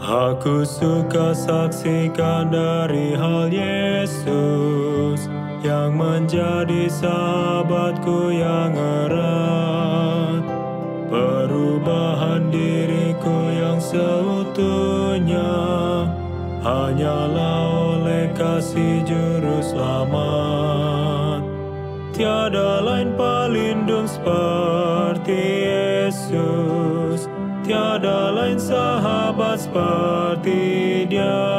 Aku suka saksikan dari hal Yesus yang menjadi sahabatku yang erat. Perubahan diriku yang seutuhnya hanyalah oleh kasih juru selamat. Tiada lain pelindung seperti Yesus, tiada lain sahabat seperti Dia,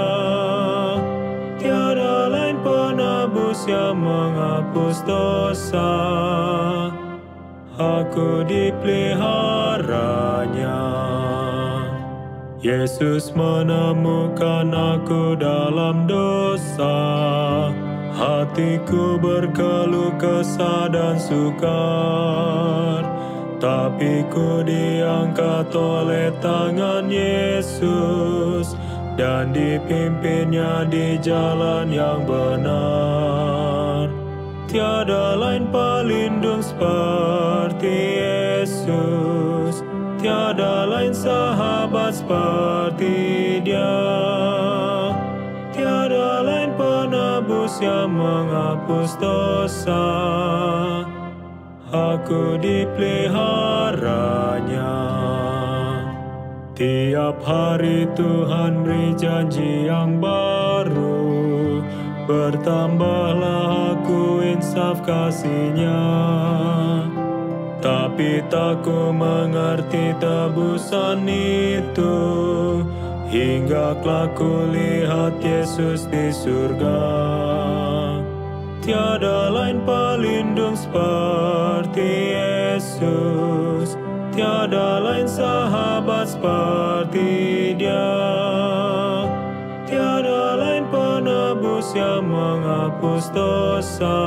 tiada lain penebus yang menghapus dosa. Aku dipeliharanya. Yesus menemukan aku dalam dosa. Hatiku berkeluh kesah dan sukar, tapi ku diangkat oleh tangan Yesus dan dipimpinnya di jalan yang benar. Tiada lain pelindung seperti Yesus, tiada lain sahabat seperti Dia, tiada lain penebus yang menghapus dosa. Aku dipeliharanya. Tiap hari Tuhan beri janji yang baru, bertambahlah aku insaf kasih-Nya. Tapi tak ku mengerti tebusan itu, hingga kelak ku lihat Yesus di surga. Tiada lain pelindung seperti Yesus, tiada lain sahabat seperti Dia, tiada lain penebus yang menghapus dosa.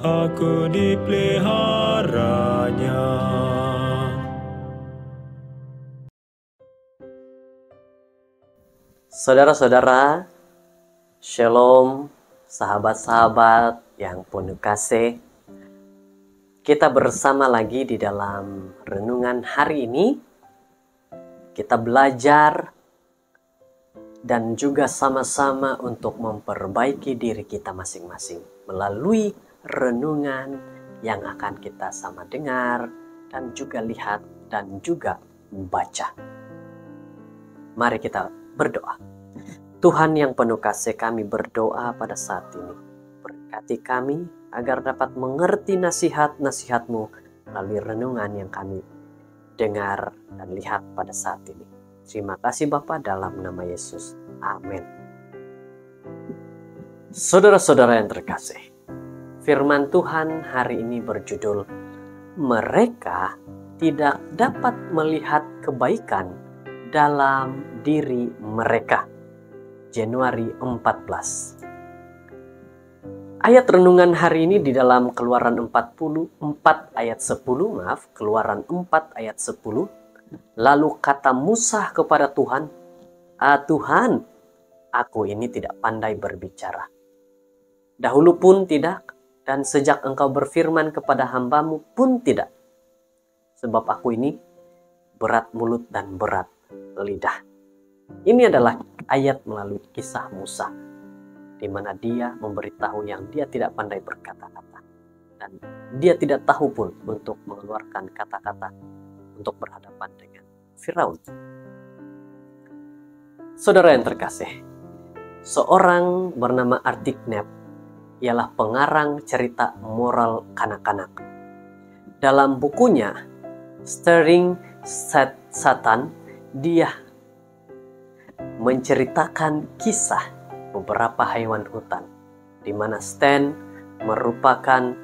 Aku dipeliharanya. Saudara-saudara, Shalom, sahabat-sahabat yang penuh kasih. Kita bersama lagi di dalam renungan hari ini. Kita belajar dan juga sama-sama untuk memperbaiki diri kita masing-masing melalui renungan yang akan kita sama dengar dan juga lihat dan juga baca. Mari kita berdoa. Tuhan yang penuh kasih, kami berdoa pada saat ini. Berkati kami agar dapat mengerti nasihat-nasihat-Mu melalui renungan yang kami dengar dan lihat pada saat ini. Terima kasih Bapa, dalam nama Yesus. Amin. Saudara-saudara yang terkasih, firman Tuhan hari ini berjudul Mereka Tidak Dapat Melihat Kebaikan dalam Diri Mereka. Januari 14. Ayat renungan hari ini di dalam Keluaran 4 ayat 10, Keluaran 4 ayat 10. Lalu kata Musa kepada Tuhan, Tuhan, aku ini tidak pandai berbicara. Dahulu pun tidak, dan sejak Engkau berfirman kepada hamba-Mu pun tidak. Sebab aku ini berat mulut dan berat lidah. Ini adalah ayat melalui kisah Musa, di mana dia memberitahu yang dia tidak pandai berkata-kata. Dan dia tidak tahu pun untuk mengeluarkan kata-kata untuk berhadapan dengan Firaun. Saudara yang terkasih, seorang bernama Artiknep ialah pengarang cerita moral kanak-kanak. Dalam bukunya Stirring Satan, dia menceritakan kisah beberapa hewan hutan, di mana Stan merupakan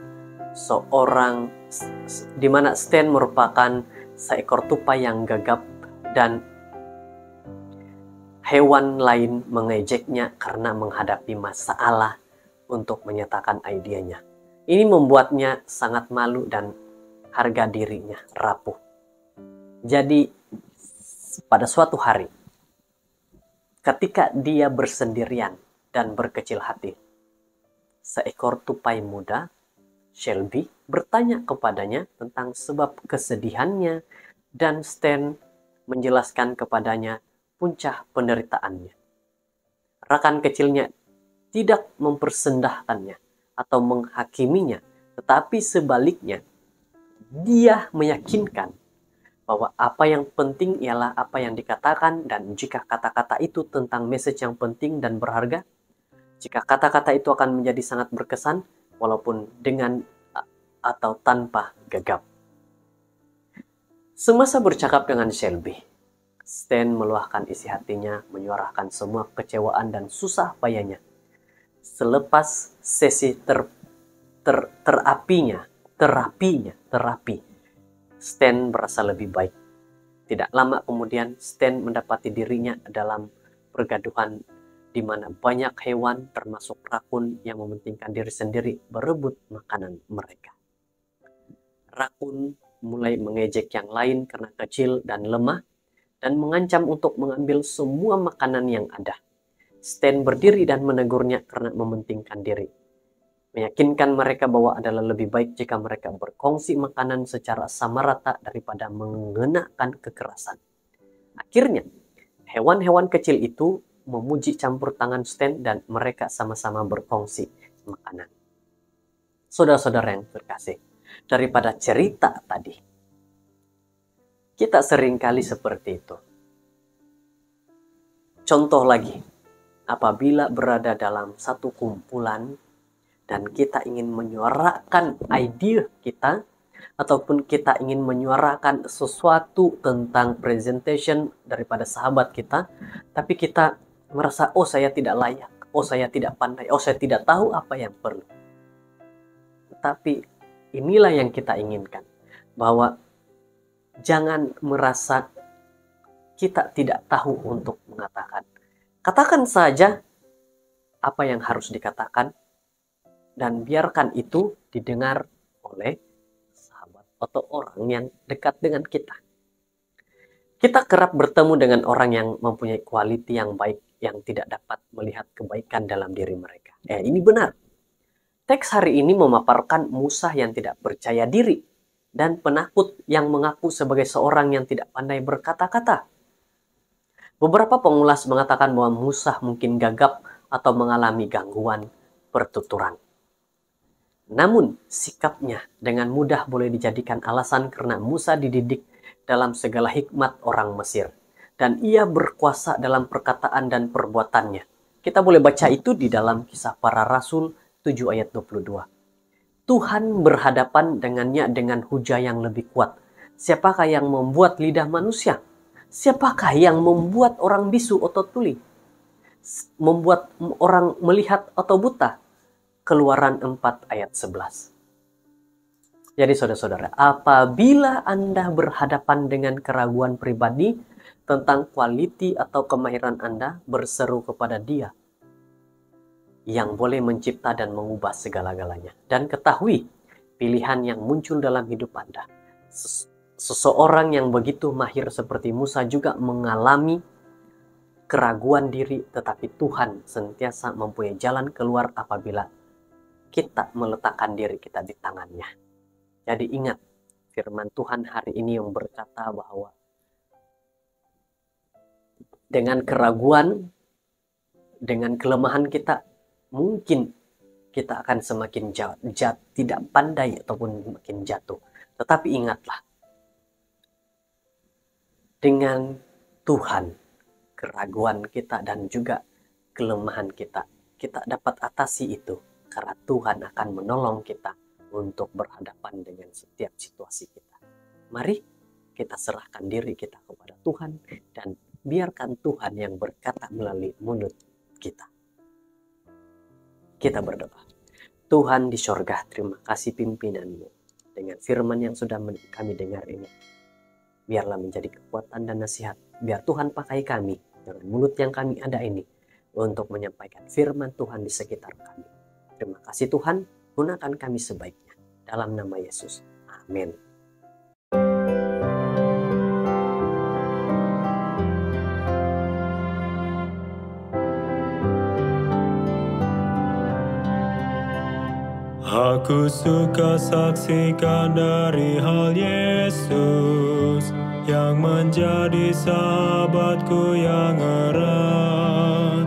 seekor tupai yang gagap, dan hewan lain mengejeknya karena menghadapi masalah untuk menyatakan idenya. Ini membuatnya sangat malu dan harga dirinya rapuh. Jadi pada suatu hari, ketika dia bersendirian dan berkecil hati, seekor tupai muda, Shelby, bertanya kepadanya tentang sebab kesedihannya, dan Stan menjelaskan kepadanya puncak penderitaannya. Rekan kecilnya tidak mempersendahkannya atau menghakiminya, tetapi sebaliknya, dia meyakinkan bahwa apa yang penting ialah apa yang dikatakan, dan jika kata-kata itu tentang message yang penting dan berharga, jika kata-kata itu akan menjadi sangat berkesan, walaupun dengan atau tanpa gegap. Semasa bercakap dengan Shelby, Stan meluahkan isi hatinya, menyuarakan semua kecewaan dan susah payahnya. Selepas sesi terapi, Stan merasa lebih baik. Tidak lama kemudian, Stan mendapati dirinya dalam pergaduhan di mana banyak hewan, termasuk rakun yang mementingkan diri sendiri, berebut makanan mereka. Rakun mulai mengejek yang lain karena kecil dan lemah, dan mengancam untuk mengambil semua makanan yang ada. Stan berdiri dan menegurnya karena mementingkan diri, meyakinkan mereka bahwa adalah lebih baik jika mereka berkongsi makanan secara sama rata daripada mengenakan kekerasan. Akhirnya, hewan-hewan kecil itu memuji campur tangan Stan dan mereka sama-sama berkongsi makanan. Saudara-saudara yang terkasih, daripada cerita tadi, kita seringkali seperti itu. Contoh lagi, apabila berada dalam satu kumpulan dan kita ingin menyuarakan ide kita, ataupun kita ingin menyuarakan sesuatu tentang presentation daripada sahabat kita, tapi kita merasa, oh saya tidak layak, oh saya tidak pandai, oh saya tidak tahu apa yang perlu. Tapi inilah yang kita inginkan, bahwa jangan merasa kita tidak tahu untuk mengatakan. Katakan saja apa yang harus dikatakan, dan biarkan itu didengar oleh sahabat atau orang yang dekat dengan kita. Kita kerap bertemu dengan orang yang mempunyai kualiti yang baik, yang tidak dapat melihat kebaikan dalam diri mereka. Ini benar. Teks hari ini memaparkan Musa yang tidak percaya diri dan penakut yang mengaku sebagai seorang yang tidak pandai berkata-kata. Beberapa pengulas mengatakan bahwa Musa mungkin gagap atau mengalami gangguan pertuturan. Namun, sikapnya dengan mudah boleh dijadikan alasan karena Musa dididik dalam segala hikmat orang Mesir, dan ia berkuasa dalam perkataan dan perbuatannya. Kita boleh baca itu di dalam Kisah Para Rasul 7 ayat 22. Tuhan berhadapan dengannya dengan hujah yang lebih kuat. Siapakah yang membuat lidah manusia? Siapakah yang membuat orang bisu atau tuli? Membuat orang melihat atau buta? Keluaran 4 ayat 11. Jadi saudara-saudara, apabila Anda berhadapan dengan keraguan pribadi tentang kualiti atau kemahiran Anda, berseru kepada Dia yang boleh mencipta dan mengubah segala-galanya. Dan ketahui pilihan yang muncul dalam hidup Anda. Seseorang yang begitu mahir seperti Musa juga mengalami keraguan diri, tetapi Tuhan sentiasa mempunyai jalan keluar apabila kita meletakkan diri kita di tangannya. Jadi ingat, firman Tuhan hari ini yang berkata bahwa dengan keraguan, dengan kelemahan kita, mungkin kita akan semakin tidak pandai ataupun makin jatuh. Tetapi ingatlah, dengan Tuhan, keraguan kita dan juga kelemahan kita dapat atasi itu. Karena Tuhan akan menolong kita untuk berhadapan dengan setiap situasi kita. Mari kita serahkan diri kita kepada Tuhan dan biarkan Tuhan yang berkata melalui mulut kita. Kita berdoa. Tuhan di sorga, terima kasih pimpinan-Mu dengan firman yang sudah kami dengar ini. Biarlah menjadi kekuatan dan nasihat. Biar Tuhan pakai kami dengan mulut yang kami ada ini untuk menyampaikan firman Tuhan di sekitar kami. Terima kasih Tuhan, gunakan kami sebaiknya. Dalam nama Yesus. Amin. Aku suka saksikan dari hal Yesus yang menjadi sahabatku yang erat.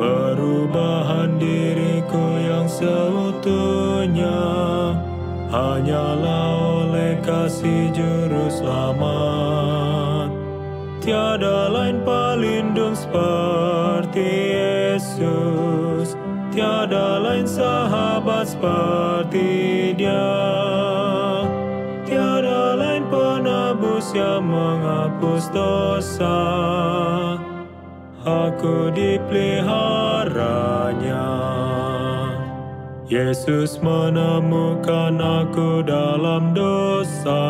Perubahan diriku yang seutuhnya hanyalah oleh kasih Juru Selamat. Tiada lain pelindung seperti Yesus, tiada lain sahabat seperti Dia. Tiada lain penebus yang menghapus dosa, aku dipeliharanya. Yesus menemukan aku dalam dosa,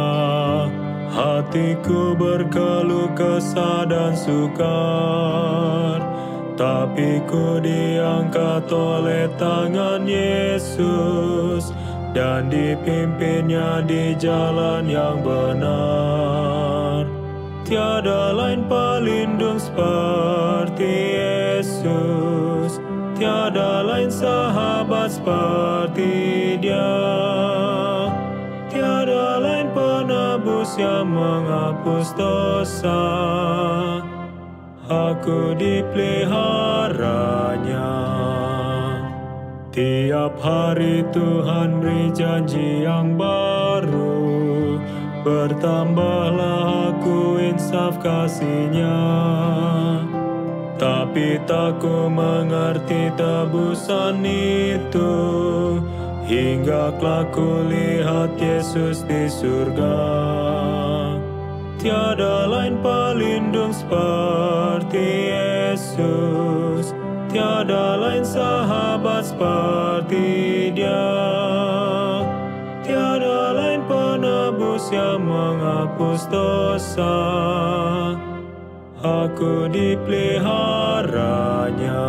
hatiku berkeluh kesah dan sukar, tapi ku diangkat oleh tangan Yesus dan dipimpinnya di jalan yang benar. Tiada lain pelindung seperti Yesus, tiada lain sahabat seperti Dia. Tiada lain penebus yang menghapus dosa, aku dipeliharanya. Tiap hari Tuhan beri janji yang baru, bertambahlah aku insaf kasih-Nya. Tapi tak ku mengerti tebusan itu, hingga kelak ku lihat Yesus di surga. Tiada lain pelindung seperti Yesus, tiada lain sahabat seperti Dia. Tiada lain penebus yang menghapus dosa, aku dipeliharanya.